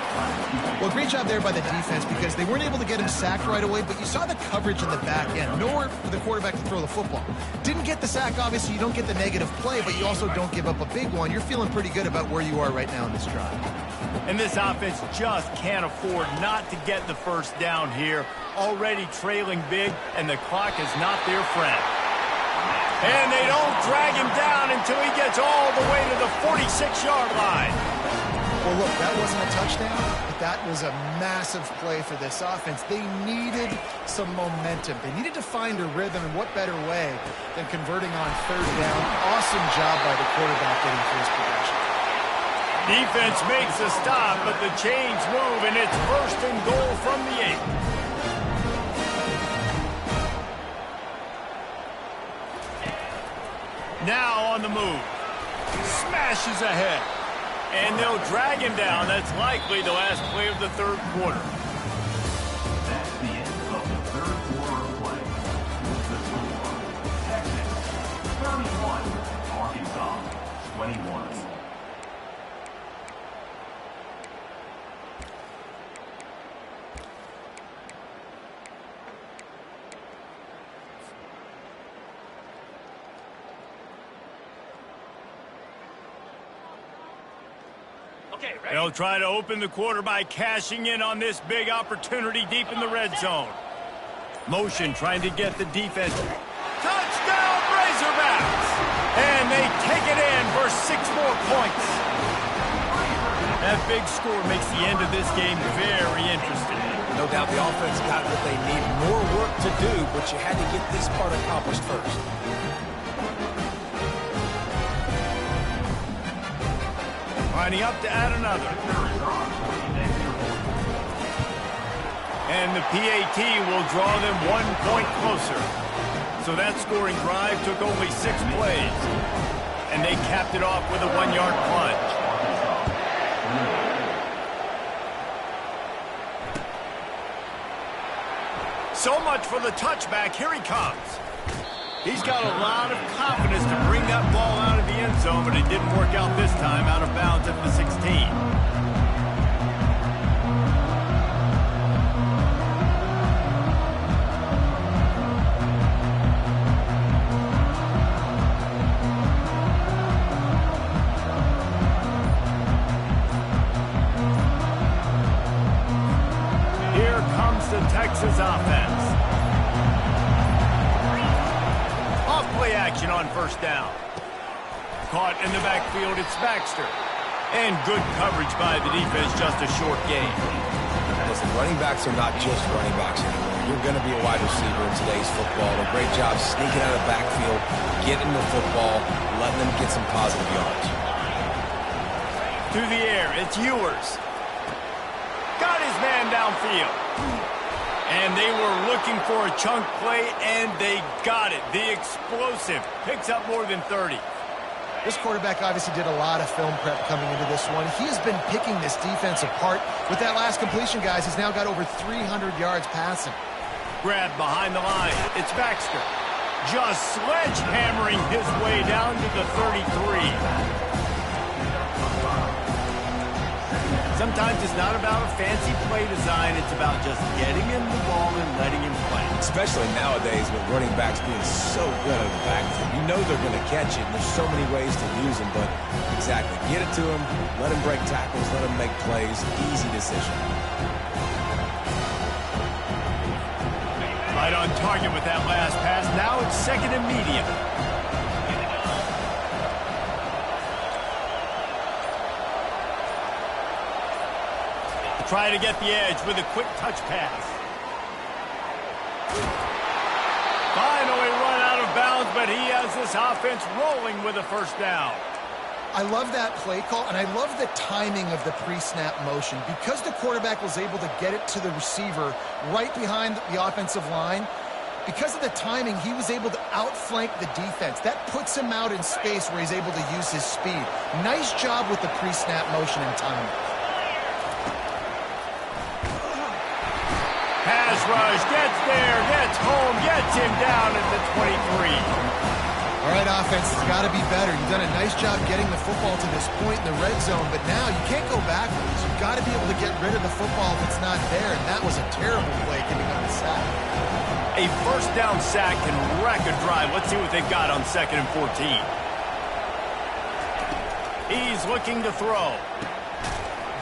Well, great job there by the defense because they weren't able to get him sacked right away, but you saw the coverage in the back end. Nowhere for the quarterback to throw the football. Didn't get the sack, obviously. You don't get the negative play, but you also don't give up a big one. You're feeling pretty good about where you are right now in this drive. And this offense just can't afford not to get the first down here. Already trailing big, and the clock is not their friend. And they don't drag him down until he gets all the way to the 46-yard line. Well, look, that wasn't a touchdown, but that was a massive play for this offense. They needed some momentum. They needed to find a rhythm, and what better way than converting on 3rd down. Awesome job by the quarterback getting through his progression. Defense makes a stop, but the chains move, and it's 1st and goal from the 8. Now on the move. Smashes ahead. And they'll drag him down. That's likely the last play of the 3rd quarter. That's the end of the 3rd quarter of play. The score, Texas 31, Arkansas 21. They'll try to open the quarter by cashing in on this big opportunity deep in the red zone. Motion trying to get the defense. Touchdown, Razorbacks! And they take it in for 6 more points. That big score makes the end of this game very interesting. No doubt the offense got what they need. More work to do, but you had to get this part accomplished first. Lining up to add another. And the PAT will draw them 1 point closer. So that scoring drive took only 6 plays. And they capped it off with a 1-yard plunge. So much for the touchback. Here he comes. He's got a lot of confidence to bring that ball out of the end zone, but it didn't work out this time, out of bounds at the 16. Here comes the Texas offense. Play action on 1st down. Caught in the backfield, it's Baxter. And good coverage by the defense, just a short gain. Listen, running backs are not just running backs anymore. You're going to be a wide receiver in today's football. A great job sneaking out of the backfield, getting the football, letting them get some positive yards. Through the air, it's Ewers. Got his man downfield. And they were looking for a chunk play, and they got it. The explosive picks up more than 30. This quarterback obviously did a lot of film prep coming into this one. He has been picking this defense apart. With that last completion, guys, he's now got over 300 yards passing. Grab behind the line. It's Baxter. Just sledgehammering his way down to the 33. Sometimes it's not about a fancy play design. It's about just getting him the ball and letting him play. Especially nowadays with running backs being so good at the backfield. You know they're going to catch it, and there's so many ways to use them, but exactly. Get it to him, let him break tackles, let him make plays. Easy decision. Right on target with that last pass. Now it's second and medium. Try to get the edge with a quick touch pass. Finally run out of bounds, but he has this offense rolling with a first down. I love that play call, and I love the timing of the pre-snap motion. Because the quarterback was able to get it to the receiver right behind the offensive line, because of the timing, he was able to outflank the defense. That puts him out in space where he's able to use his speed. Nice job with the pre-snap motion and timing. Pass rush, gets there, gets home, gets him down at the 23. All right, offense has got to be better. You've done a nice job getting the football to this point in the red zone, but now you can't go backwards. You've got to be able to get rid of the football if it's not there, and that was a terrible play giving up a sack. A first down sack can wreck a drive. Let's see what they've got on 2nd and 14. He's looking to throw.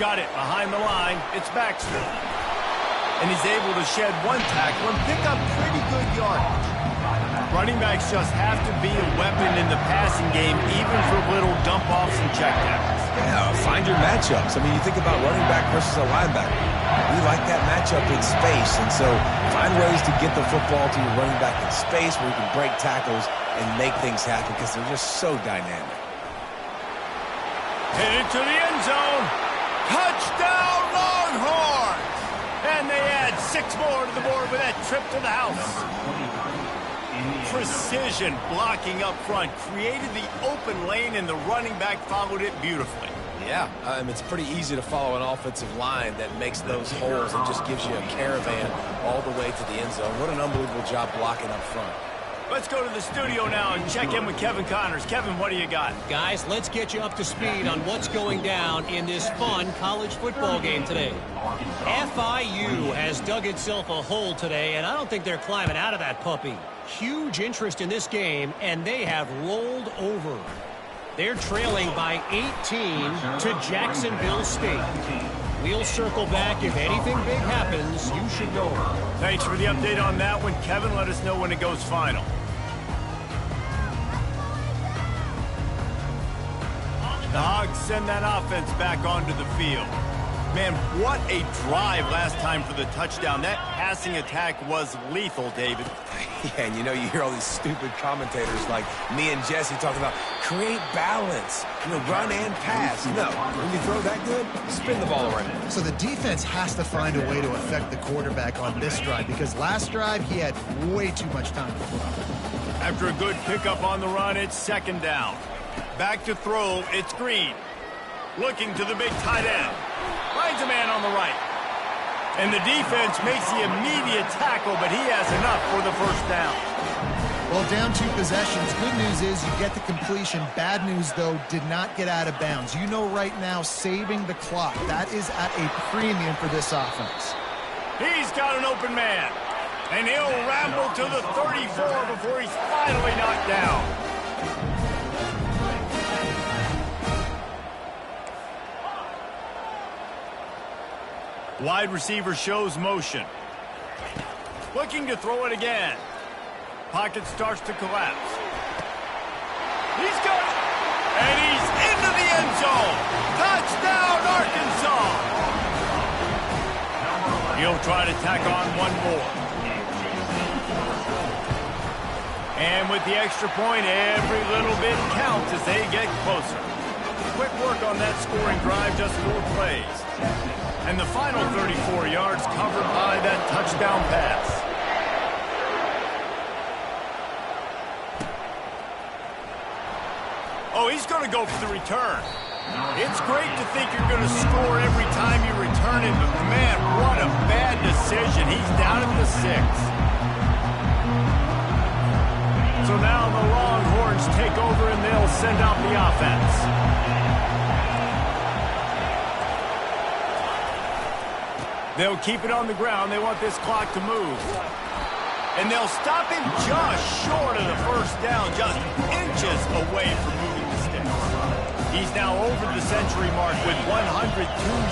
Got it behind the line. It's Baxter. And he's able to shed one tackle and pick up pretty good yardage. Running backs just have to be a weapon in the passing game, even for little dump-offs and checkdowns. Yeah, find your matchups. I mean, you think about running back versus a linebacker. We like that matchup in space, and so find ways to get the football to your running back in space where you can break tackles and make things happen because they're just so dynamic. Headed to the end zone. Touchdown, Longhorns! And they add 6 more to the board with that trip to the house. Precision blocking up front created the open lane, and the running back followed it beautifully. Yeah, it's pretty easy to follow an offensive line that makes those holes and just gives you a caravan all the way to the end zone. What an unbelievable job blocking up front. Let's go to the studio now and check in with Kevin Connors. Kevin, what do you got? Guys, let's get you up to speed on what's going down in this fun college football game today. FIU has dug itself a hole today, and I don't think they're climbing out of that puppy. Huge interest in this game, and they have rolled over. They're trailing by 18 to Jacksonville State. We'll circle back. If anything big happens, you should know. Thanks for the update on that one, Kevin. Let us know when it goes final. The Hogs send that offense back onto the field. Man, what a drive last time for the touchdown. That passing attack was lethal, David. Yeah, and you know, you hear all these stupid commentators like me and Jesse talking about create balance, run and pass. No, when you throw that good, spin the ball around. So the defense has to find a way to affect the quarterback on this drive because last drive he had way too much time to throw. After a good pickup on the run, it's 2nd down. Back to throw, it's Green. Looking to the big tight end. Finds a man on the right. And the defense makes the immediate tackle, but he has enough for the first down. Well, down 2 possessions. Good news is you get the completion. Bad news, though, did not get out of bounds. You know right now, saving the clock. That is at a premium for this offense. He's got an open man. And he'll ramble to the 34 before he's finally knocked down. Wide receiver shows motion. Looking to throw it again. Pocket starts to collapse. He's got it. And he's into the end zone. Touchdown, Arkansas. He'll try to tack on one more. And with the extra point, every little bit counts as they get closer. Quick work on that scoring drive, just 4 plays. And the final 34 yards covered by that touchdown pass. Oh, he's going to go for the return. It's great to think you're going to score every time you return it, but man, what a bad decision. He's down at the 6. So now the Longhorns take over and they'll send out the offense. They'll keep it on the ground. They want this clock to move. And they'll stop him just short of the first down, just inches away from moving the sticks. He's now over the century mark with 102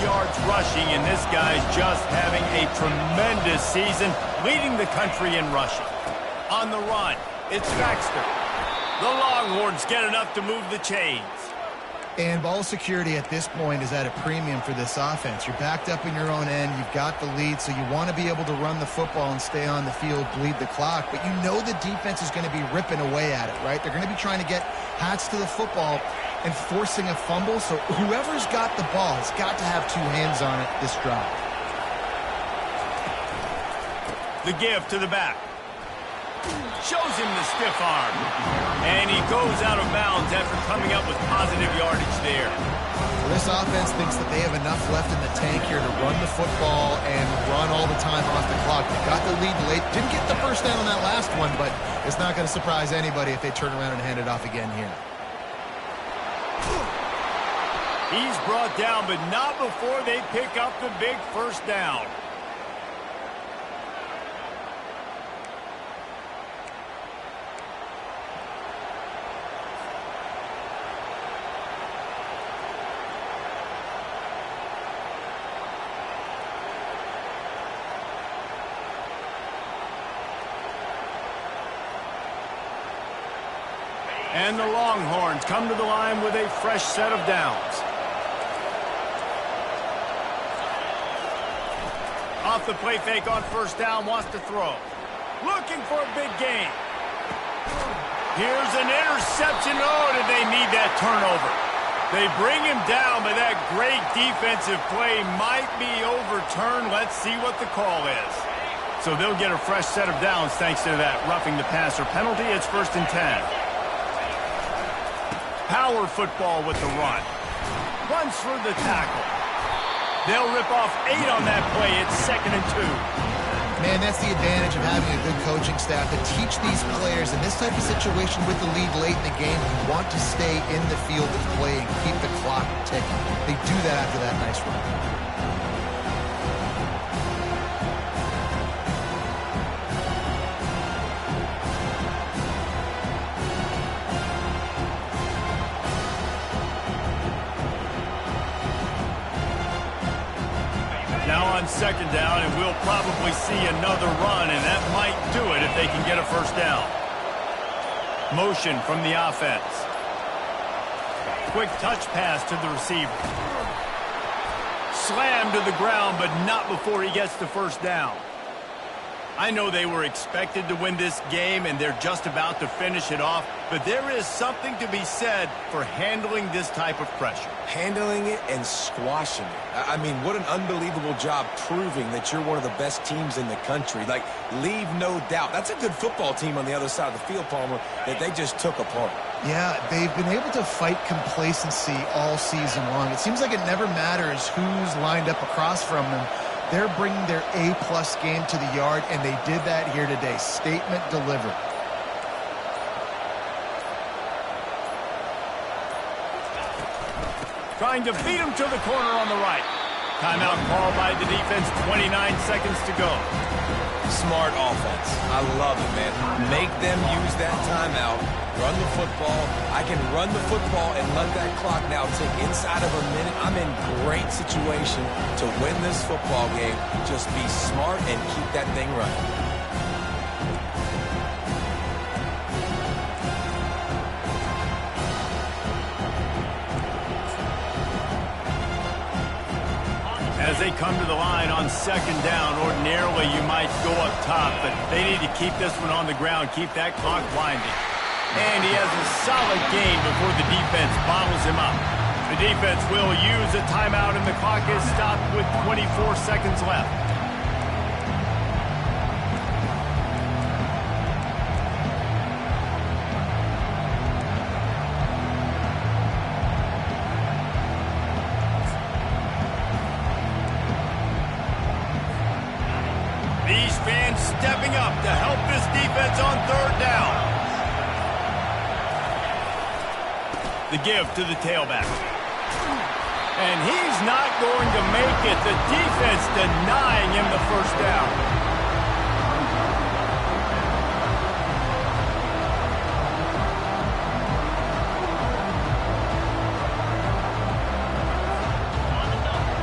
yards rushing, and this guy's just having a tremendous season, leading the country in rushing. On the run, it's Baxter. The Longhorns get enough to move the chains. And ball security at this point is at a premium for this offense. You're backed up in your own end. You've got the lead, so you want to be able to run the football and stay on the field, bleed the clock. But you know the defense is going to be ripping away at it, right? They're going to be trying to get hats to the football and forcing a fumble. So whoever's got the ball has got to have two hands on it this drive. The give to the back. Shows him the stiff arm. And he goes out of bounds after coming up with positive yardage there. Well, this offense thinks that they have enough left in the tank here to run the football and run all the time off the clock. They got the lead late. Didn't get the first down on that last one, but it's not going to surprise anybody if they turn around and hand it off again here. He's brought down, but not before they pick up the big first down. And the Longhorns come to the line with a fresh set of downs. Off the play fake on first down, wants to throw. Looking for a big gain. Here's an interception. Oh, did they need that turnover? They bring him down, but that great defensive play might be overturned. Let's see what the call is. So they'll get a fresh set of downs thanks to that roughing the passer penalty. It's 1st and 10. Power football with the run. Runs for the tackle. They'll rip off 8 on that play. It's 2nd and 2. Man, that's the advantage of having a good coaching staff to teach these players in this type of situation with the lead late in the game. You want to stay in the field of play and keep the clock ticking. They do that after that nice run. On 2nd down, and we'll probably see another run, and that might do it if they can get a first down. Motion from the offense. Quick touch pass to the receiver. Slammed to the ground, but not before he gets the first down. I know they were expected to win this game, and they're just about to finish it off, but there is something to be said for handling this type of pressure. Handling it and squashing it. I mean, what an unbelievable job proving that you're one of the best teams in the country. Like, leave no doubt. That's a good football team on the other side of the field, Palmer, that they just took apart. Yeah, they've been able to fight complacency all season long. It seems like it never matters who's lined up across from them. They're bringing their A-plus game to the yard, and they did that here today. Statement delivered. Trying to beat him to the corner on the right. Timeout called by the defense, 29 seconds to go. Smart offense. I love it, man. Make them use that timeout. Run the football. I can run the football and let that clock now tick inside of a minute. I'm in great situation to win this football game. Just be smart and keep that thing running. As they come to the line on 2nd down, ordinarily you might go up top, but they need to keep this one on the ground, keep that clock winding. And he has a solid gain before the defense bottles him up. The defense will use a timeout, and the clock is stopped with 24 seconds left. These fans stepping up to help this defense on 3rd down. The give to the tailback. And he's not going to make it. The defense denying him the first down.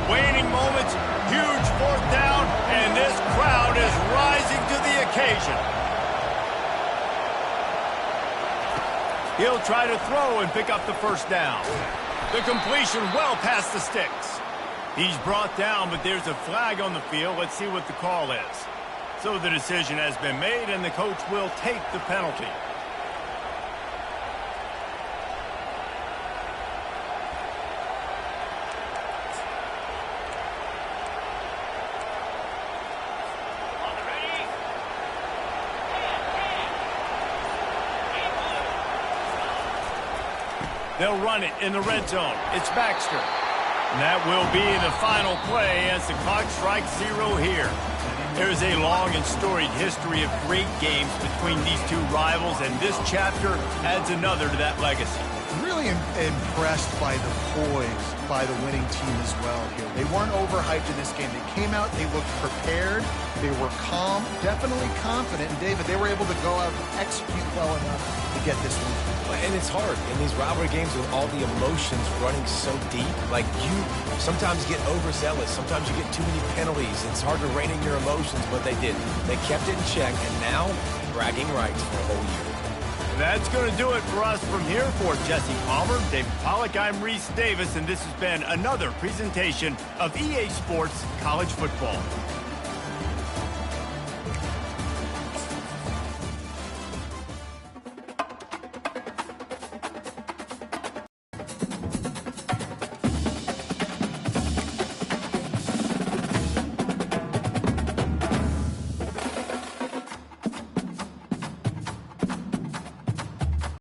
Waning moments, huge fourth down, and this crowd is rising to the occasion. He'll try to throw and pick up the first down. The completion well past the sticks. He's brought down, but there's a flag on the field. Let's see what the call is. So the decision has been made, and the coach will take the penalty. They'll run it in the red zone. It's Baxter. And that will be the final play as the clock strikes 0 here. There's a long and storied history of great games between these two rivals, and this chapter adds another to that legacy. Really impressed by the poise by the winning team as well here. They weren't overhyped in this game. They came out, they looked prepared, they were calm, definitely confident. And David, they were able to go out and execute well enough to get this win. And it's hard in these rivalry games with all the emotions running so deep. Like, you sometimes get overzealous. Sometimes you get too many penalties. It's hard to rein in your emotions, but they did. They kept it in check, and now bragging rights for a whole year. That's going to do it for us from here. For Jesse Palmer, David Pollack, I'm Reese Davis, and this has been another presentation of EA Sports College Football.